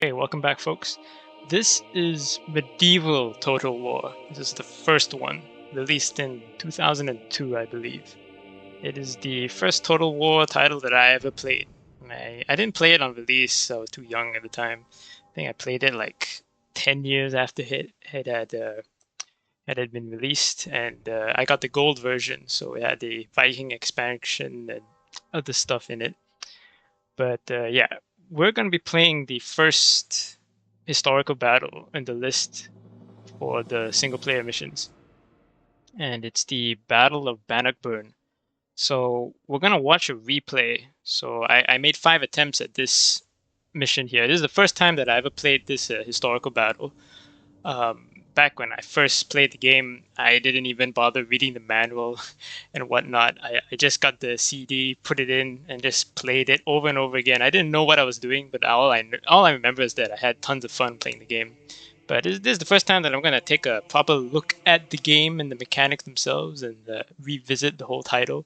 Hey, welcome back, folks. This is Medieval Total War. This is the first one, released in 2002, I believe. It is the first Total War title that I ever played. I didn't play it on release, I was too young at the time. I think I played it like 10 years after it had been released, and I got the gold version, so it had the Viking expansion and other stuff in it. But yeah, we're going to be playing the first historical battle in the list for the single player missions, and it's the Battle of Bannockburn. So we're going to watch a replay. So I made 5 attempts at this mission here. This is the first time that I ever played this historical battle. Back when I first played the game, I didn't even bother reading the manual and whatnot. I just got the CD, put it in, and just played it over and over again. I didn't know what I was doing, but all I remember is that I had tons of fun playing the game. But this is the first time that I'm going to take a proper look at the game and the mechanics themselves and revisit the whole title.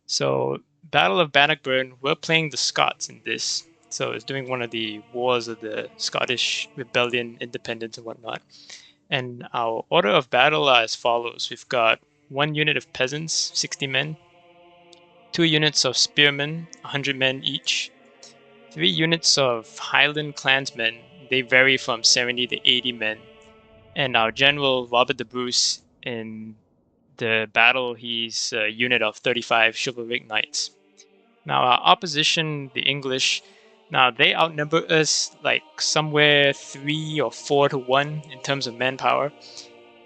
So, Battle of Bannockburn, we're playing the Scots in this. So it's doing one of the wars of the Scottish rebellion, independence, and whatnot. And our order of battle are as follows. We've got 1 unit of peasants, 60 men, 2 units of spearmen, 100 men each, 3 units of Highland clansmen, they vary from 70 to 80 men, and our general, Robert the Bruce, in the battle, he's a unit of 35 chivalric knights. Now, our opposition, the English, now they outnumber us like somewhere 3 or 4 to 1 in terms of manpower,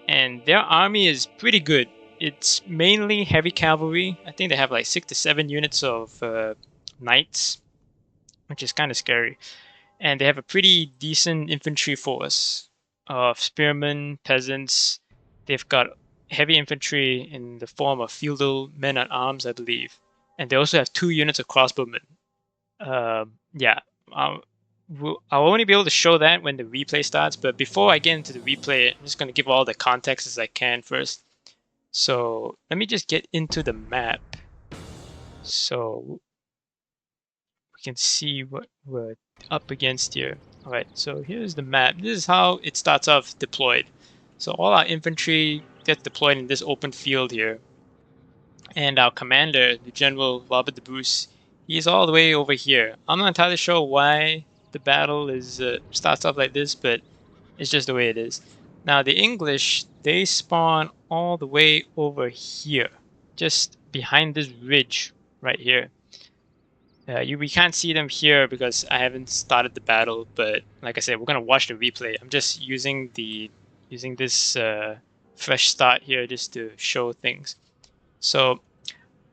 and their army is pretty good. It's mainly heavy cavalry. I think they have like 6 to 7 units of knights, which is kind of scary. And they have a pretty decent infantry force of spearmen, peasants. They've got heavy infantry in the form of feudal men at arms, I believe. And they also have 2 units of crossbowmen. Yeah, I'll only be able to show that when the replay starts. But before I get into the replay, I'm just going to give all the context as I can first. So let me just get into the map so we can see what we're up against here. All right, so here's the map. This is how it starts off deployed. So all our infantry gets deployed in this open field here. And our commander, the General Robert the Bruce, he's all the way over here. I'm not entirely sure why the battle is starts off like this, but it's just the way it is. Now the English, they spawn all the way over here, just behind this ridge right here. We can't see them here because I haven't started the battle, but like I said, we're gonna watch the replay. I'm just using this fresh start here just to show things. So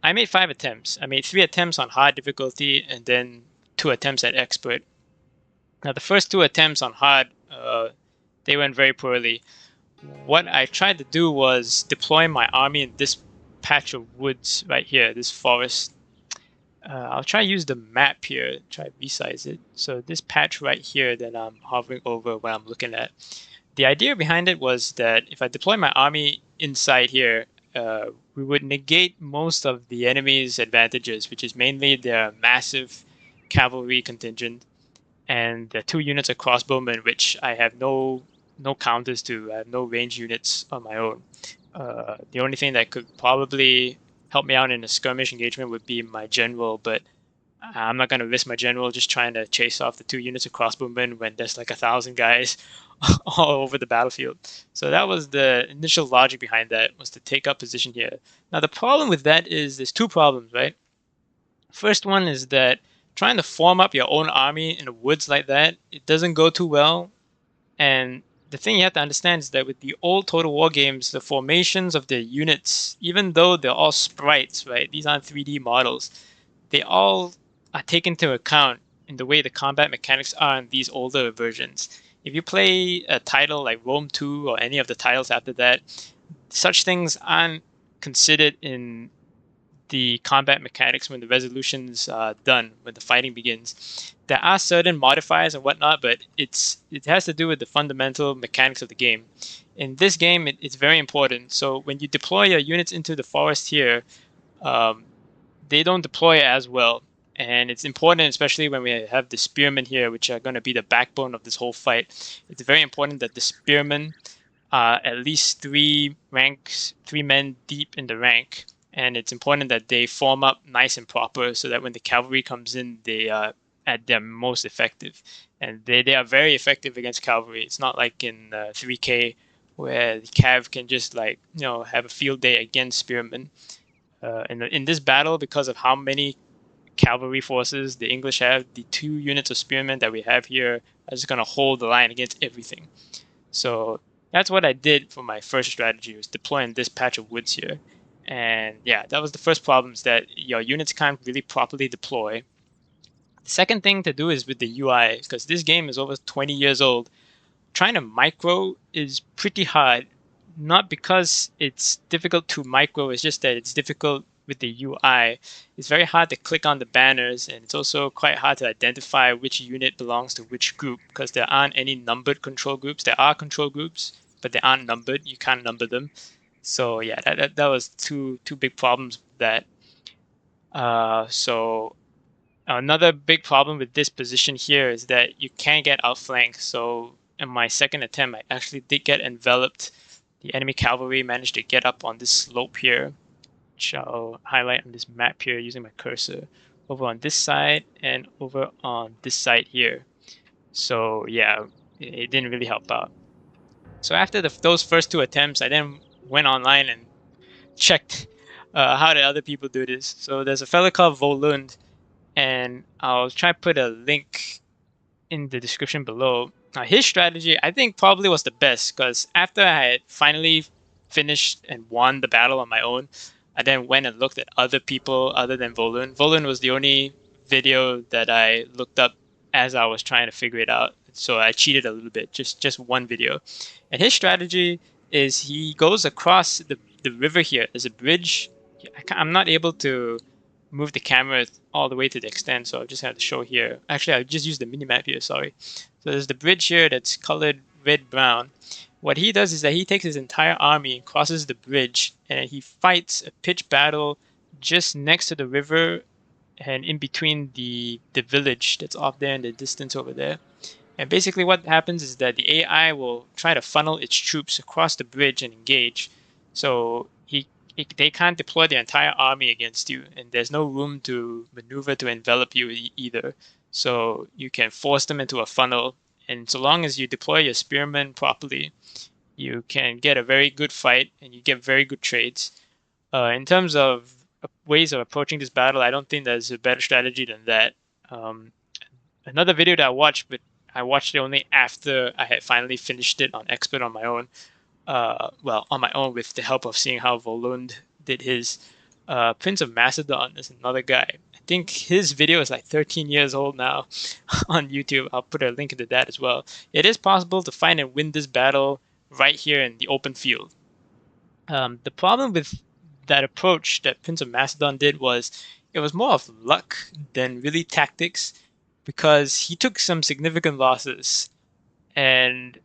I made 5 attempts. I made 3 attempts on hard difficulty and then 2 attempts at expert. Now the first 2 attempts on hard, they went very poorly. What I tried to do was deploy my army in this patch of woods right here, this forest. I'll try to use the map here, try to resize it. So this patch right here that I'm hovering over when I'm looking at. The idea behind it was that if I deploy my army inside here, we would negate most of the enemy's advantages, which is mainly their massive cavalry contingent and the 2 units of crossbowmen, which I have no counters to. I have no range units on my own. The only thing that could probably help me out in a skirmish engagement would be my general, but I'm not going to risk my general just trying to chase off the 2 units of crossbowmen when there's like 1,000 guys all over the battlefield. So that was the initial logic behind that, was to take up position here. Now the problem with that is there's 2 problems, right? First one is that trying to form up your own army in the woods like that, it doesn't go too well. And the thing you have to understand is that with the old Total War games, the formations of the units, even though they're all sprites, right? These aren't 3D models. They all are taken into account in the way the combat mechanics are in these older versions. If you play a title like Rome 2 or any of the titles after that, such things aren't considered in the combat mechanics when the resolution's done, when the fighting begins. There are certain modifiers and whatnot, but it has to do with the fundamental mechanics of the game. In this game, it's very important. So when you deploy your units into the forest here, they don't deploy as well. And it's important, especially when we have the spearmen here, which are going to be the backbone of this whole fight. It's very important that the spearmen are at least 3 men deep in the rank. And it's important that they form up nice and proper so that when the cavalry comes in, they are at their most effective. And they are very effective against cavalry. It's not like in 3K where the cav can just have a field day against spearmen. In this battle, because of how many cavalry forces the English have, the 2 units of spearmen that we have here are just going to hold the line against everything. So that's what I did for my first strategy, was deploying this patch of woods here. And yeah, that was the first problem, is that your units can't really properly deploy. The second thing to do is with the UI, because this game is over 20 years old. Trying to micro is pretty hard, not because it's difficult to micro, it's just that it's difficult with the UI. It's very hard to click on the banners, and it's also quite hard to identify which unit belongs to which group, because there aren't any numbered control groups. There are control groups, but they aren't numbered. You can't number them. So yeah, that was two big problems with that. So another big problem with this position here is that you can't get outflanked. So in my second attempt, I actually did get enveloped. The enemy cavalry managed to get up on this slope here, which I'll highlight on this map here using my cursor, over on this side and over on this side here. So yeah, it didn't really help out. So after those first 2 attempts, I then went online and checked how did other people do this. So there's a fellow called Volound, and I'll try to put a link in the description below. Now, his strategy, I think, probably was the best, because after I had finally finished and won the battle on my own, I then went and looked at other people other than Volound. Volound was the only video that I looked up as I was trying to figure it out. So I cheated a little bit, just one video. And his strategy is he goes across the river here. There's a bridge. I'm not able to move the camera all the way to the extent, so I'll just have to show here. Actually, I'll just use the minimap here, sorry. So there's the bridge here that's colored red-brown. What he does is that he takes his entire army and crosses the bridge, and he fights a pitched battle just next to the river and in between the village that's off there in the distance over there. And basically what happens is that the AI will try to funnel its troops across the bridge and engage. So they can't deploy their entire army against you, and there's no room to maneuver to envelop you either. So you can force them into a funnel, and so long as you deploy your spearmen properly, you can get a very good fight, and you get very good trades. In terms of ways of approaching this battle, I don't think there's a better strategy than that. Another video that I watched, but I watched it only after I had finally finished it on Expert on my own. Well, on my own with the help of seeing how Volound did his. Prince of Macedon is another guy. I think his video is like 13 years old now on YouTube. I'll put a link into that as well. It is possible to find and win this battle right here in the open field. The problem with that approach that Prince of Macedon did was it was more of luck than really tactics, because he took some significant losses, and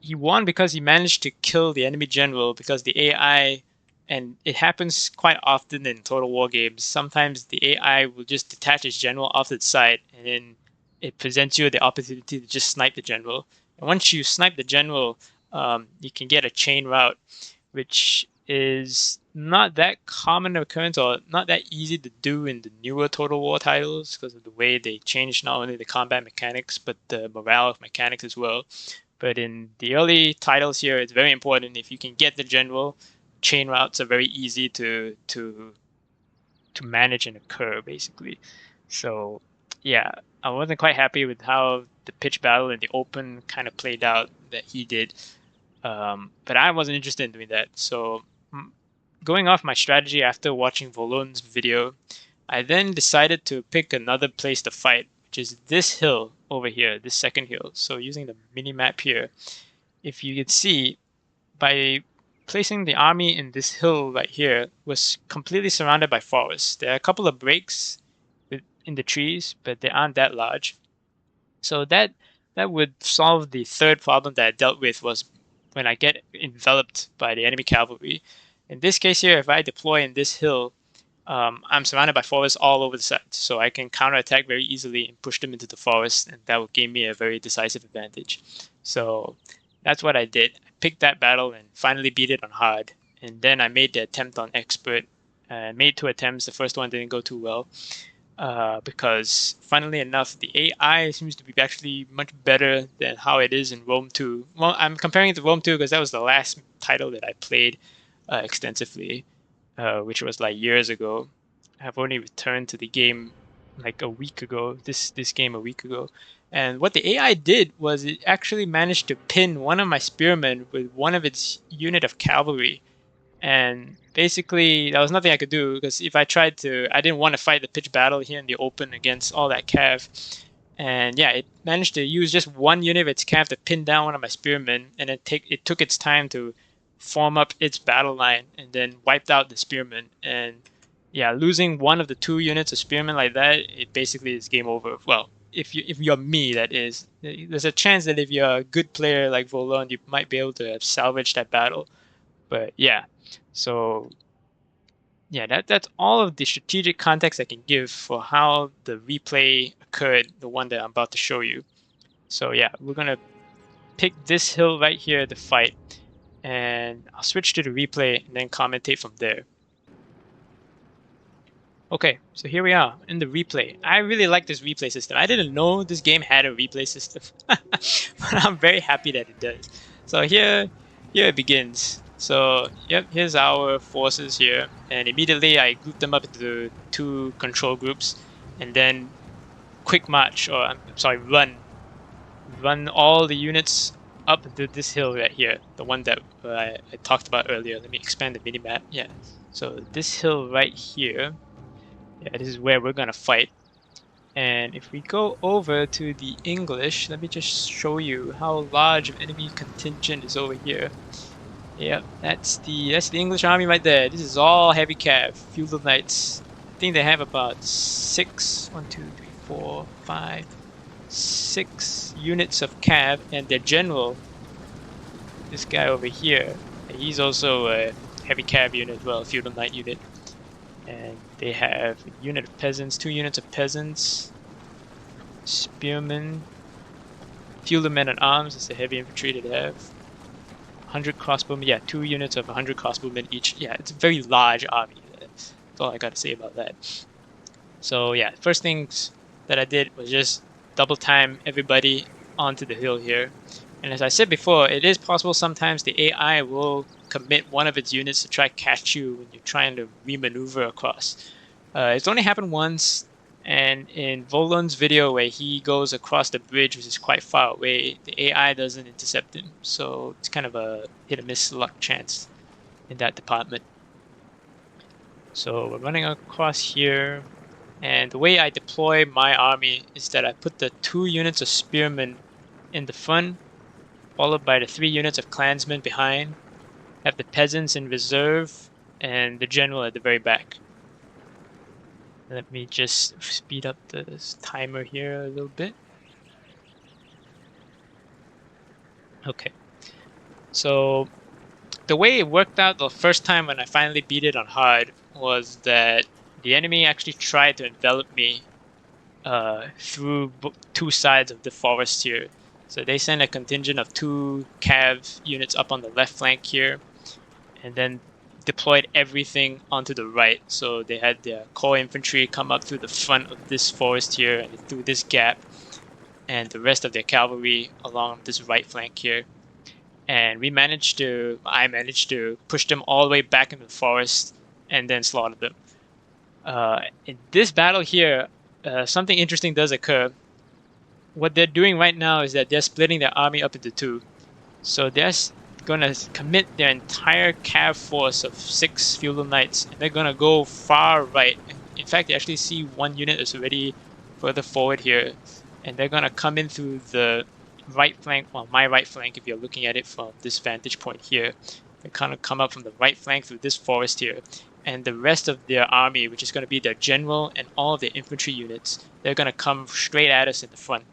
he won because he managed to kill the enemy general, because the AI, and it happens quite often in Total War games, sometimes the AI will just detach its general off its side, and then it presents you the opportunity to just snipe the general. And once you snipe the general, you can get a chain route, which is not that common occurrence or not that easy to do in the newer Total War titles, because of the way they changed not only the combat mechanics but the morale mechanics as well. But in the early titles here, it's very important. If you can get the general, chain routes are very easy to manage and occur, basically. So yeah, I wasn't quite happy with how the pitch battle in the open kind of played out that he did. But I wasn't interested in doing that. So going off my strategy after watching Volound's video, I then decided to pick another place to fight, which is this hill over here, this second hill. So using the mini map here, if you can see, by placing the army in this hill right here, was completely surrounded by forests. There are a couple of breaks in the trees, but they aren't that large. So that would solve the third problem that I dealt with, was when I get enveloped by the enemy cavalry. In this case here, if I deploy in this hill, I'm surrounded by forests all over the side, so I can counterattack very easily and push them into the forest, and that will give me a very decisive advantage. So that's what I did. I picked that battle and finally beat it on hard, and then I made the attempt on expert. I made 2 attempts. The first one didn't go too well because, funnily enough, the AI seems to be actually much better than how it is in Rome 2. Well, I'm comparing it to Rome 2 because that was the last title that I played extensively, which was like years ago. I've only returned to the game like a week ago, this game a week ago. And what the AI did was it actually managed to pin one of my spearmen with one of its unit of cavalry. And basically, there was nothing I could do because if I tried to, I didn't want to fight the pitched battle here in the open against all that cav. And yeah, it managed to use just one unit of its cav to pin down one of my spearmen, and it took its time to form up its battle line and then wiped out the spearmen. And yeah, losing one of the 2 units of spearmen like that, it basically is game over. Well, if you're me, that is. There's a chance that if you're a good player like Volound, you might be able to salvage that battle. But yeah, so yeah, that's all of the strategic context I can give for how the replay occurred, the one that I'm about to show you. So yeah, we're gonna pick this hill right here to fight, and I'll switch to the replay and then commentate from there. Okay, so here we are in the replay. I really like this replay system. I didn't know this game had a replay system, but I'm very happy that it does. So here it begins. So yep, here's our forces here, and immediately I group them up into 2 control groups, and then quick march, or I'm sorry, run all the units up into this hill right here, the one that I talked about earlier. Let me expand the minimap. Yeah, so this hill right here. Yeah, this is where we're gonna fight. And if we go over to the English, let me just show you how large of enemy contingent is over here. Yep, that's the English army right there. This is all heavy cav, feudal knights. I think they have about 6, 1, 2, 3, 4, 5, 6 units of cav, and their general, this guy over here, he's also a heavy cav unit as well, feudal knight unit. And they have a unit of peasants, 2 units of peasants, spearmen, feudal men at arms, it's the heavy infantry that they have, 100 crossbowmen, yeah, 2 units of 100 crossbowmen each. Yeah, it's a very large army. That's all I gotta say about that. So yeah, first things that I did was just double time everybody onto the hill here. And as I said before, it is possible sometimes the AI will commit one of its units to try to catch you when you're trying to remaneuver across. It's only happened once, and in Volound's video where he goes across the bridge, which is quite far away, the AI doesn't intercept him. So it's kind of a hit-or-miss luck chance in that department. So we're running across here, and the way I deploy my army is that I put the 2 units of spearmen in the front, followed by the 3 units of clansmen behind, have the peasants in reserve, and the general at the very back. Let me just speed up the timer here a little bit. Okay. So the way it worked out the first time when I finally beat it on hard was that the enemy actually tried to envelop me through 2 sides of the forest here. So they sent a contingent of 2 cav units up on the left flank here, and then deployed everything onto the right. So they had their core infantry come up through the front of this forest here and through this gap, and the rest of their cavalry along this right flank here. And I managed to push them all the way back into the forest and then slaughter them. In this battle here, something interesting does occur. What they're doing right now is that they're splitting their army up into 2. So they're going to commit their entire cav force of 6 feudal knights, and they're going to go far right. In fact, you actually see 1 unit that's already further forward here, and they're going to come in through the right flank, well, my right flank if you're looking at it from this vantage point here. They kind of come up from the right flank through this forest here, and the rest of their army, which is going to be their general and all of their infantry units, they're going to come straight at us in the front.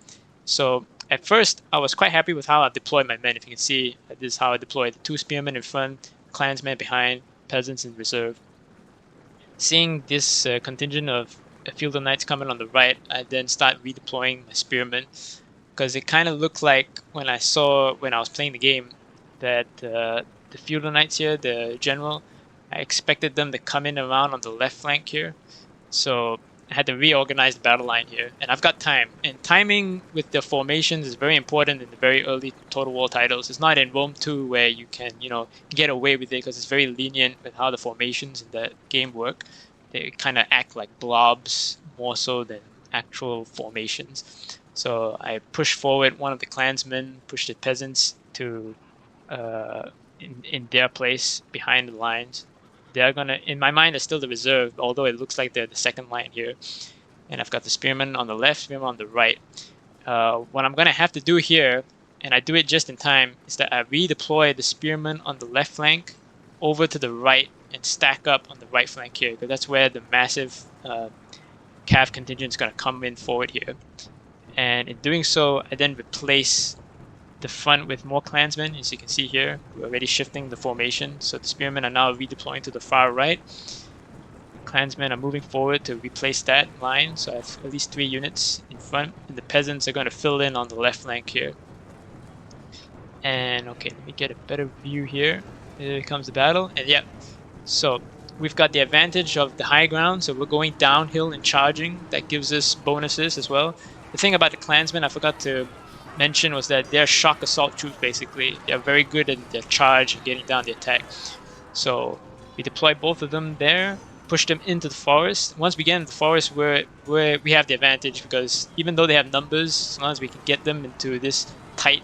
So at first, I was quite happy with how I deployed my men. If you can see, this is how I deployed the 2 spearmen in front, clansmen behind, peasants in reserve. seeing this contingent of Field of Knights coming on the right, I then start redeploying my spearmen, because it kind of looked like when I was playing the game that the Field of Knights here, the general, I expected them to come in around on the left flank here. So I had to reorganize the battle line here, and I've got time. And timing with the formations is very important in the very early Total War titles. It's not in Rome 2 where you can, get away with it because it's very lenient with how the formations in the game work. They kind of act like blobs more so than actual formations. So I pushed forward one of the clansmen, pushed the peasants to in their place behind the lines. They're gonna, in my mind, they're still the reserve, although it looks like they're the second line here. And I've got the spearmen on the left, spearmen on the right. What I'm gonna have to do here, and I do it just in time, is that I redeploy the spearmen on the left flank over to the right and stack up on the right flank here, because that's where the massive cav contingent is gonna come in forward here. And in doing so, I then replace the front with more clansmen. As you can see here, we're already shifting the formation, so the spearmen are now redeploying to the far right. Clansmen are moving forward to replace that line, so I have at least 3 units in front, and the peasants are going to fill in on the left flank here. And okay, let me get a better view here. Here comes the battle, and yeah, so we've got the advantage of the high ground, so we're going downhill and charging. That gives us bonuses as well. The thing about the clansmen I forgot to mention was that they're shock assault troops, basically. They're very good at their charge and getting down the attack. So we deploy both of them there, push them into the forest. Once we get into the forest, we have the advantage, because even though they have numbers, as long as we can get them into this tight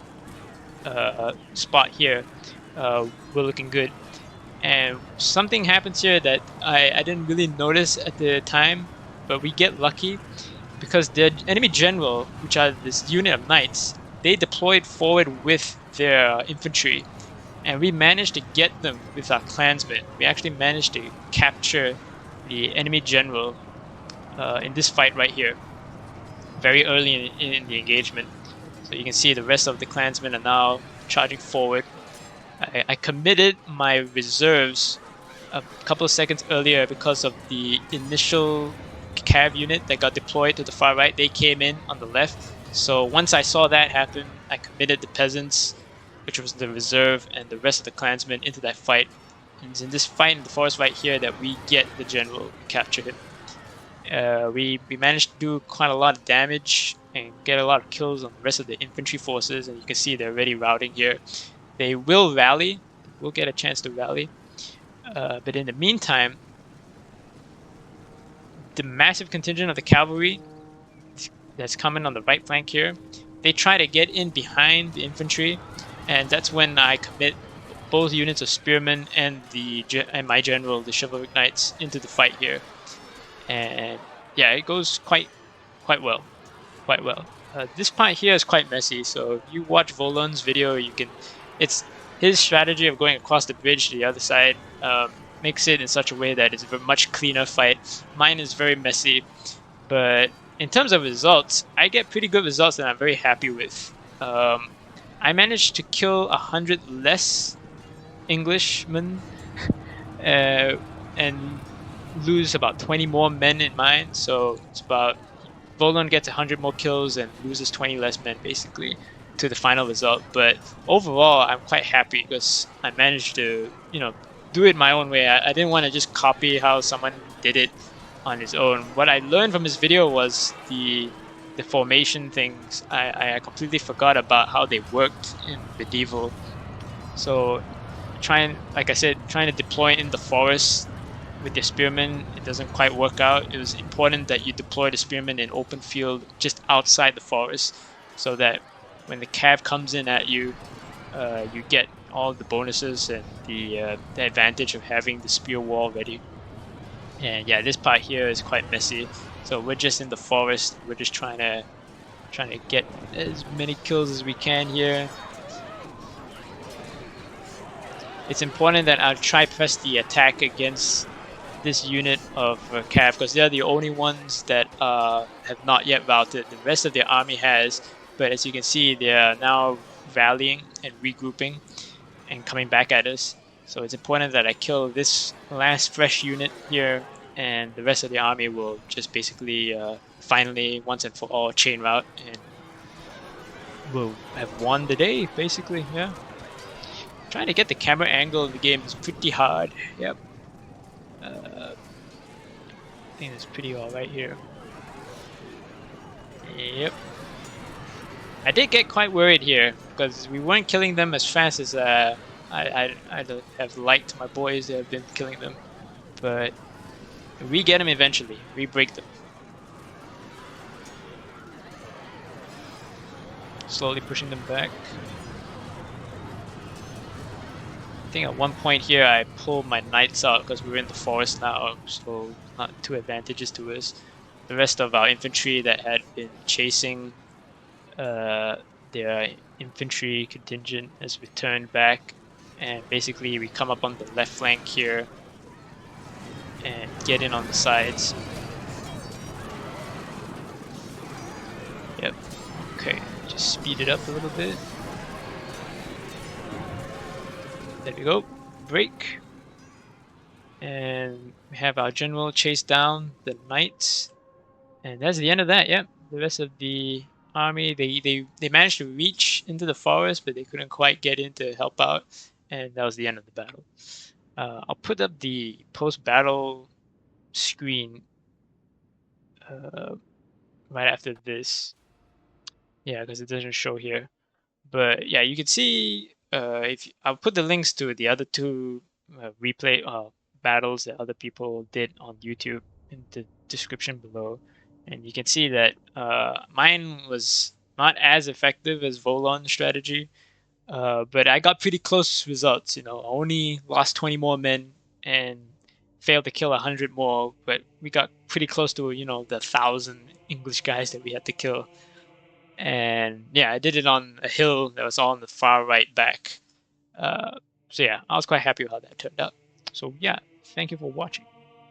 spot here, we're looking good. And something happens here that I didn't really notice at the time, but we get lucky, because the enemy general, which are this unit of knights, they deployed forward with their infantry, and we managed to get them with our clansmen. We actually managed to capture the enemy general in this fight right here, very early in the engagement. So you can see the rest of the clansmen are now charging forward. I committed my reserves a couple of seconds earlier because of the initial cav unit that got deployed to the far right. They came in on the left. So once I saw that happen, I committed the peasants, which was the reserve, and the rest of the clansmen into that fight. And it's in this fight in the forest right here that we get the general, capture him. We managed to do quite a lot of damage and get a lot of kills on the rest of the infantry forces, and you can see they're already routing here. They will rally. We'll get a chance to rally. But in the meantime, the massive contingent of the cavalry that's coming on the right flank here, they try to get in behind the infantry, and that's when I commit both units of spearmen and my general, the chivalric knights, into the fight here. And yeah, it goes quite well. This part here is quite messy, so if you watch Volound's video, it's his strategy of going across the bridge to the other side makes it in such a way that it's a much cleaner fight. Mine is very messy, but in terms of results, I get pretty good results that I'm very happy with. I managed to kill 100 less Englishmen and lose about 20 more men in mine, so it's about Volound gets 100 more kills and loses 20 less men, basically, to the final result. But overall, I'm quite happy because I managed to, do it my own way. I didn't want to just copy how someone did it on his own. What I learned from this video was the formation things. I completely forgot about how they worked in medieval. So like I said, trying to deploy in the forest with the spearmen, it doesn't quite work out. It was important that you deploy the spearmen in open field just outside the forest, so that when the cav comes in at you, you get all the bonuses and the advantage of having the spear wall ready. And yeah, this part here is quite messy. So we're just in the forest. We're just trying to get as many kills as we can here. It's important that I try press the attack against this unit of cav, because they're the only ones that have not yet routed. The rest of the army has, but as you can see, they are now rallying and regrouping and coming back at us. So it's important that I kill this last fresh unit here and the rest of the army will just basically finally once and for all chain route, and we'll have won the day basically. Yeah, trying to get the camera angle of the game is pretty hard. Yep. I think it's pretty all right here. Yep. I did get quite worried here because we weren't killing them as fast as I'd have liked my boys to have been killing them, but we get them eventually. We break them. Slowly pushing them back. I think at one point here I pulled my knights out because we were in the forest now, so not two advantages to us. The rest of our infantry that had been chasing their infantry contingent has returned back, and basically we come up on the left flank here and get in on the sides. Yep. Okay, just speed it up a little bit. There we go. Break. And we have our general chase down the knights. And that's the end of that, yep. The rest of the army, they managed to reach into the forest, but they couldn't quite get in to help out. And that was the end of the battle. I'll put up the post-battle screen right after this. Yeah, because it doesn't show here. But yeah, you can see I'll put the links to the other two replay battles that other people did on YouTube in the description below, and you can see that mine was not as effective as Volound strategy, but I got pretty close results. You know, I only lost 20 more men and failed to kill 100 more, but we got pretty close to the 1,000 English guys that we had to kill. And yeah, I did it on a hill that was on the far right back. So yeah, I was quite happy with how that turned out. So yeah, thank you for watching.